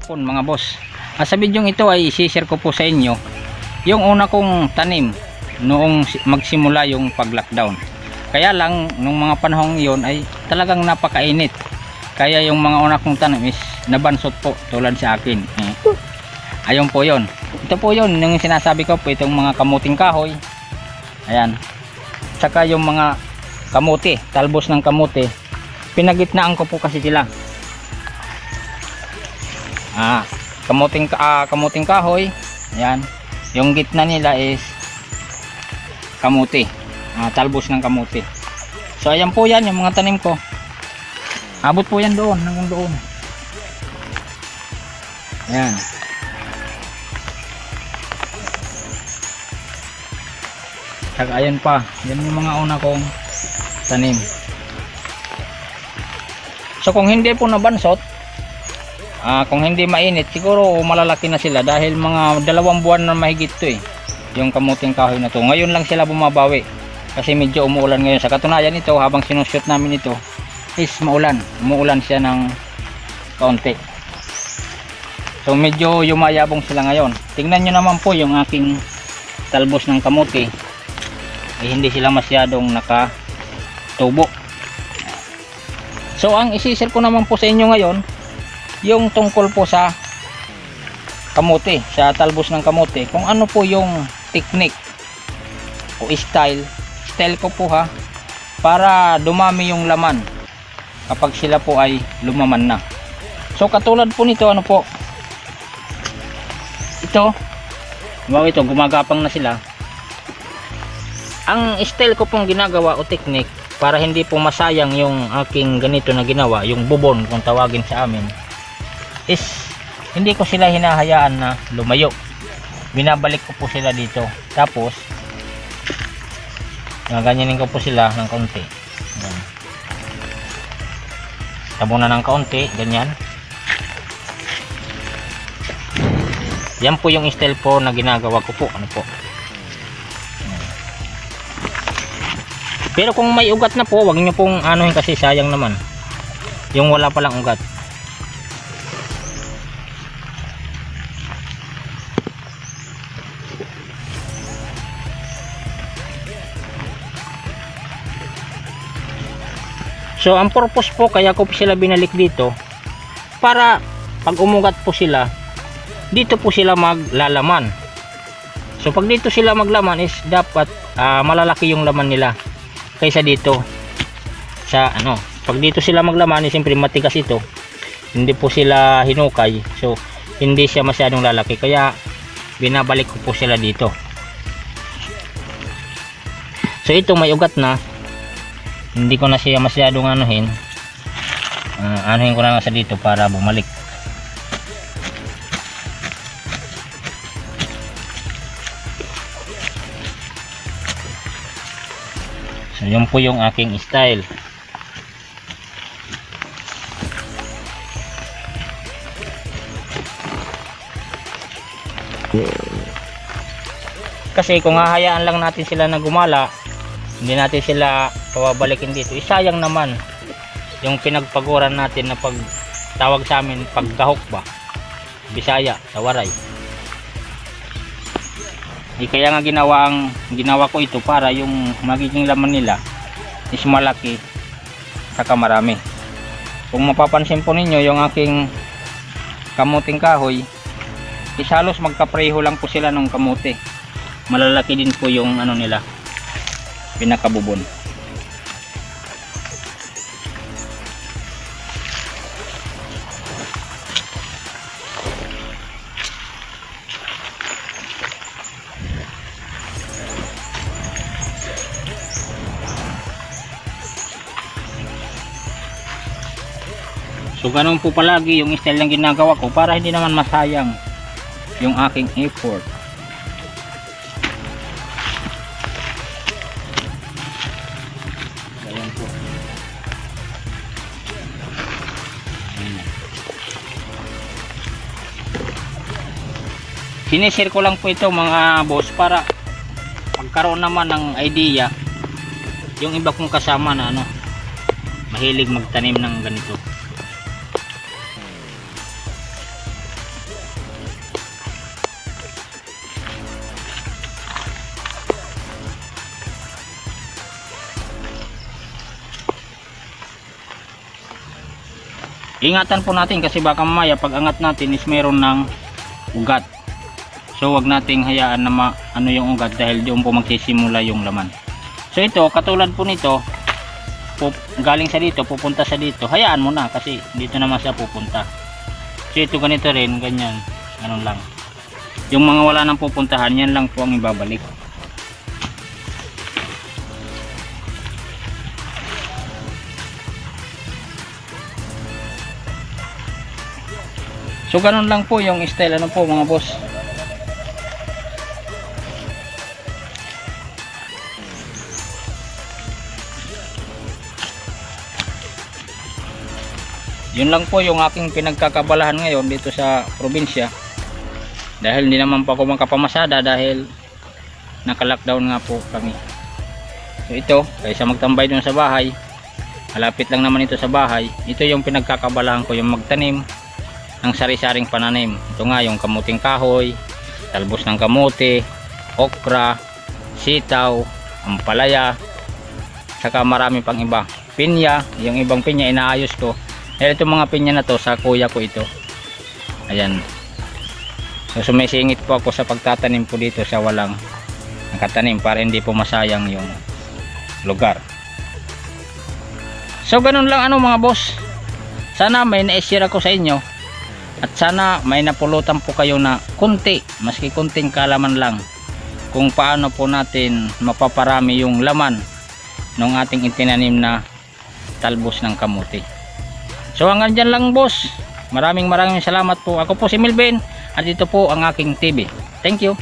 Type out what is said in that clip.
hapon mga boss. Sa video ito ay i-share ko po sa inyo yung una kong tanim noong magsimula yung pag-lockdown. Kaya lang nung mga panahong iyon ay talagang napakainit. Kaya yung mga una kong tanim is nabansot po tulad sa akin. Ayun po yon. Ito po yon yung sinasabi ko po, itong mga kamuting kahoy. Ayan. Tsaka yung mga kamuti, talbos ng kamuti. Pinagitnaan ko po kasi sila. Kamuting kahoy. Ayan. Yung gitna nila is kamuti. Talbos ng kamuti. So ayan po yan yung mga tanim ko. Abot po yan doon, hanggang doon. Ayan. Saka ayan pa. Yan yung mga una kong tanim. So kung hindi po nabansot, kung hindi mainit, siguro malalaki na sila dahil mga 2 buwan na mahigit to yung kamuting kahoy na to. Ngayon lang sila bumabawi kasi medyo umuulan ngayon. Sa katunayan ito, habang sinushoot namin ito is umuulan siya ng kaunti. So medyo yumayabong sila ngayon. Tingnan nyo naman po yung aking talbos ng kamuti, hindi sila masyadong nakatubo. So ang isi-share ko naman po sa inyo ngayon yung tungkol po sa kamote, sa talbos ng kamote, kung ano po yung technique o style ko po para dumami yung laman kapag sila po ay lumaman na. So katulad po nito, ano po ito, ito gumagapang na sila. Ang style ko pong ginagawa o technique para hindi po masayang yung aking ganito na ginawa, yung bubon kung tawagin sa amin, is hindi ko sila hinahayaan na lumayo. Binabalik ko po sila dito. Tapos gaganyanin ko po sila ng kaunti. Tabunan ng kaunti, ganyan. Yan po yung style po na ginagawa ko po. Ano po? Pero kung may ugat na po, wag nyo pong anuhin kasi sayang naman yung wala palang ugat. So ang purpose po kaya ko sila binalik dito, para pag umugat po sila, dito po sila maglalaman. So pag dito sila maglaman is dapat malalaki yung laman nila kaysa dito sa pag dito sila maglaman is siyempre matigas ito, hindi po sila hinukay, so hindi siya masyadong lalaki, kaya binabalik ko po sila dito. So ito may ugat na, hindi ko na siya masyadong anuhin ko na sa dito para bumalik. So yun po yung aking style. Kasi kung hahayaan lang natin sila na gumala, hindi natin sila pababalikin dito, sayang naman yung pinagpaguran natin na pagtawag sa amin pagkahok ba, Bisaya, sa waray. Kaya nga ginawa ko ito para yung magiging laman nila is malaki saka marami. Kung mapapansin po ninyo yung aking kamuting kahoy is halos magkapreho lang po sila ng kamote. Malalaki din po yung nila, pinakabubon. So ganun po palagi yung style ng ginagawa ko para hindi naman masayang yung aking effort. Ayan po. Sinishare ko lang po ito mga boss para magkaroon naman ng idea yung iba kong kasama na mahilig magtanim ng ganito. Ingatan po natin kasi baka mamaya pag angat natin is meron ng ugat. So wag nating hayaan na ano yung ugat dahil doon po magsisimula yung laman. So ito, katulad po nito, galing sa dito, pupunta sa dito, hayaan mo na kasi dito naman siya pupunta. So ito ganito rin, ganyan, ganun lang. Yung mga wala nang pupuntahan, yan lang po ang ibabalik. So ganun lang po yung style, ano po mga boss. Yun lang po yung aking pinagkakabalahan ngayon dito sa probinsya. Dahil hindi naman pa ako makapamasada dahil naka-lockdown nga po kami. So ito, kaysa magtambay dun sa bahay, malapit lang naman ito sa bahay. Ito yung pinagkakabalahan ko, yung magtanim ng sari-saring pananim. Ito nga yung kamuting kahoy, talbos ng kamote, okra, sitaw, ampalaya, saka marami pang iba. Pinya, yung ibang pinya inaayos ko. Dahil itong mga pinya na to sa kuya ko ito. Ayan. So sumisingit po ako sa pagtatanim po dito sa walang nakatanim para hindi po masayang yung lugar. So ganun lang mga boss. Sana may na-share ako sa inyo. At sana may napulutan po kayo na kunti, maski kunting kalaman lang kung paano po natin mapaparami yung laman ng ating itinanim na talbos ng kamuti. So hanggang dyan lang boss. Maraming salamat po. Ako po si Melvin at dito po ang aking TV. Thank you.